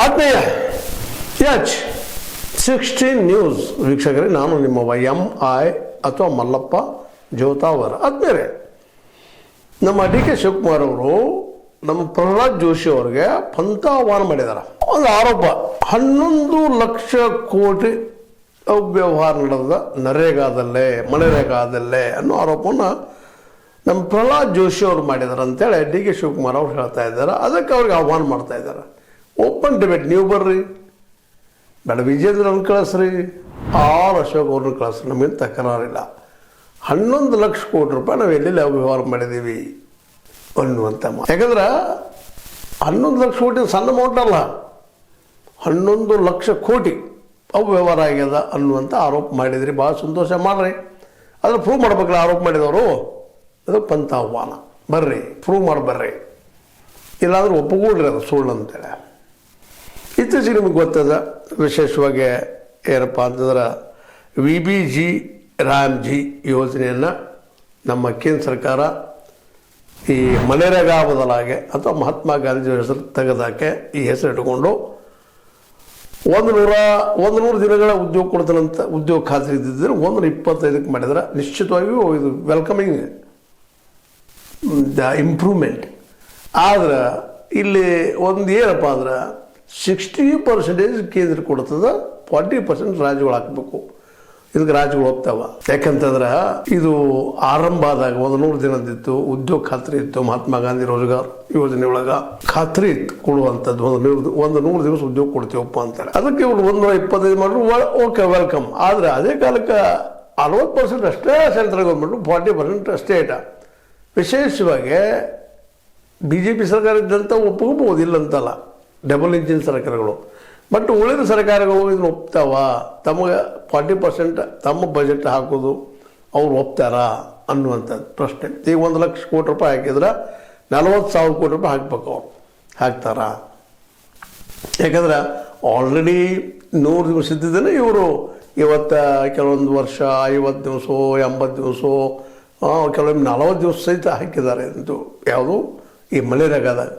ಆತ್ಮೀಯ H16 news ವೀಕ್ಷಕರೇ, ನಾನು ನಿಮ್ಮ MI ಅಥವಾ ಮಲ್ಲಪ್ಪ ಜೋತಾವರ್. ಆದ್ಮೇಲೆ ನಮ್ಮ DK ಶಿವಕುಮಾರ್ ಅವರು ನಮ್ಮ ಪ್ರಹ್ಲಾದ್ ಜೋಶಿ ಅವರಿಗೆ ಪಂಥಾಹ್ವಾನ ಮಾಡಿದ್ದಾರೆ. ಒಂದು ಆರೋಪ, 11 ಲಕ್ಷ ಕೋಟಿ ಅವ್ಯವಹಾರ ನಡೆದ ನರೇಗಾದಲ್ಲೇ ಮನರೇಗಾದಲ್ಲೇ ಅನ್ನೋ ಆರೋಪವನ್ನು ನಮ್ಮ ಪ್ರಹ್ಲಾದ್ ಜೋಶಿ ಅವರು ಮಾಡಿದ್ದಾರೆ ಅಂತೇಳಿ DK ಶಿವಕುಮಾರ್ ಅವರು ಹೇಳ್ತಾ ಇದ್ದಾರೆ. ಅದಕ್ಕೆ ಅವ್ರಿಗೆ ಆಹ್ವಾನ ಮಾಡ್ತಾ ಇದ್ದಾರೆ. ಓಪನ್ ಡಿಬೇಟ್, ನೀವು ಬರ್ರಿ, ಬೇಡ ವಿಜೇಂದ್ರನ ಕಳಿಸ್ರಿ, ಅಶೋಕ್ ಅವ್ರನ್ನ ಕಳಿಸ್ರಿ, ನಮಗೇನು ತಕರಾರಿಲ್ಲ. 11 ಲಕ್ಷ ಕೋಟಿ ರೂಪಾಯಿ ನಾವು ಎಲ್ಲೆಲ್ಲಿ ಅವ್ಯವಹಾರ ಮಾಡಿದ್ದೀವಿ ಅನ್ನುವಂಥ ಯಾಕಂದ್ರೆ 11 ಲಕ್ಷ ಕೋಟಿ ಸಣ್ಣ ಅಮೌಂಟ್ ಅಲ್ಲ, 11 ಲಕ್ಷ ಕೋಟಿ ಅವ್ಯವಹಾರ ಆಗ್ಯದ ಅನ್ನುವಂಥ ಆರೋಪ ಮಾಡಿದ್ರಿ. ಭಾಳ ಸಂತೋಷ ಮಾಡ್ರಿ, ಅದನ್ನು ಪ್ರೂವ್ ಮಾಡ್ಬೇಕಲ್ಲ ಆರೋಪ ಮಾಡಿದವರು. ಅದು ಪಂಥಾಹ್ವಾನ, ಬರ್ರಿ ಪ್ರೂವ್ ಮಾಡಿ ಬರ್ರಿ, ಇಲ್ಲಾಂದ್ರೆ ಒಪ್ಪಗೂಡ್ರಿ ಅದು ಸುಳ್ಳು ಅಂತೇಳಿ. ಇತ್ತೀಚೆಗೆ ನಿಮಗೆ ಗೊತ್ತದ, ವಿಶೇಷವಾಗಿ ಏನಪ್ಪ ಅಂತಂದ್ರೆ VBG ರಾಮ್ಜಿ ಯೋಜನೆಯನ್ನು ನಮ್ಮ ಕೇಂದ್ರ ಸರ್ಕಾರ ಈ ಮನರೇಗಾ ಬದಲಾಗೆ ಅಥವಾ ಮಹಾತ್ಮ ಗಾಂಧಿ ಹೆಸರು ತೆಗೆದಾಕೆ ಈ ಹೆಸರು ಇಟ್ಕೊಂಡು 100 ದಿನಗಳ ಉದ್ಯೋಗ ಕೊಡ್ತಾನಂತ ಉದ್ಯೋಗ ಖಾತ್ರಿ ಇದ್ದಿದ್ದರೆ 125ಕ್ಕೆ ಮಾಡಿದ್ರೆ ನಿಶ್ಚಿತವಾಗಿಯೂ ಇದು ವೆಲ್ಕಮಿಂಗ್ ದ ಇಂಪ್ರೂವ್ಮೆಂಟ್. ಆದ್ರೆ ಇಲ್ಲಿ ಒಂದು ಏನಪ್ಪ ಅಂದ್ರೆ 60% ಕೇಂದ್ರ ಕೊಡ್ತದೆ, 40% ರಾಜ್ಯಗಳು ಹಾಕಬೇಕು. ಇದಕ್ಕೆ ರಾಜ್ಯಗಳು ಹೋಗ್ತಾವ. ಯಾಕಂತಂದ್ರೆ ಇದು ಆರಂಭ ಆದಾಗ 100 ದಿನದಿತ್ತು, ಉದ್ಯೋಗ ಖಾತ್ರಿ ಇತ್ತು. ಮಹಾತ್ಮ ಗಾಂಧಿ ರೋಜಗಾರ್ ಯೋಜನೆ ಒಳಗೆ ಖಾತ್ರಿ ಇತ್ತು ಕೊಡುವಂಥದ್ದು, 100 ದಿವಸ ಉದ್ಯೋಗ ಕೊಡ್ತೀವಪ್ಪ ಅಂತಾರೆ. ಅದಕ್ಕೆ ಇವರು 125 ಮಾಡಿದ್ರು, ಓಕೆ ವೆಲ್ಕಮ್. ಆದರೆ ಅದೇ ಕಾಲಕ್ಕೆ 40% ಅಷ್ಟೇ ಸೆಂಟ್ರಲ್ ಗೌರ್ಮೆಂಟು, 40% ಸ್ಟೇಟ. ವಿಶೇಷವಾಗಿ BJP ಸರ್ಕಾರ ಇದ್ದಂಥ ಒಪ್ಪಬಹುದು ಅಂತಲ್ಲ, ಡಬಲ್ ಇಂಜಿನ್ ಸರ್ಕಾರಗಳು. ಬಟ್ ಉಳಿದ ಸರ್ಕಾರಗಳು ಇದನ್ನು ಒಪ್ತಾವ, ತಮಗೆ 40% ತಮ್ಮ ಬಜೆಟ್ ಹಾಕೋದು ಅವ್ರು ಒಪ್ತಾರ ಅನ್ನುವಂಥದ್ದು ಪ್ರಶ್ನೆ. ಈಗ 1 ಲಕ್ಷ ಕೋಟಿ ರೂಪಾಯಿ ಹಾಕಿದ್ರೆ 40,000 ಕೋಟಿ ರೂಪಾಯಿ ಹಾಕ್ಬೇಕು, ಅವ್ರು ಹಾಕ್ತಾರ? ಯಾಕಂದ್ರೆ ಆಲ್ರೆಡಿ 100 ದಿವಸ ಇದ್ದಿದ್ದೇನೆ ಇವರು ಇವತ್ತು ಕೆಲವೊಂದು ವರ್ಷ 50 ದಿವಸ 80 ದಿವಸ ಕೆಲವೊಮ್ಮೆ 40 ದಿವಸ ಸಹಿತ ಹಾಕಿದ್ದಾರೆ. ಎಂದು ಯಾವುದು ಈ ಮನರೇಗಾದಾಗ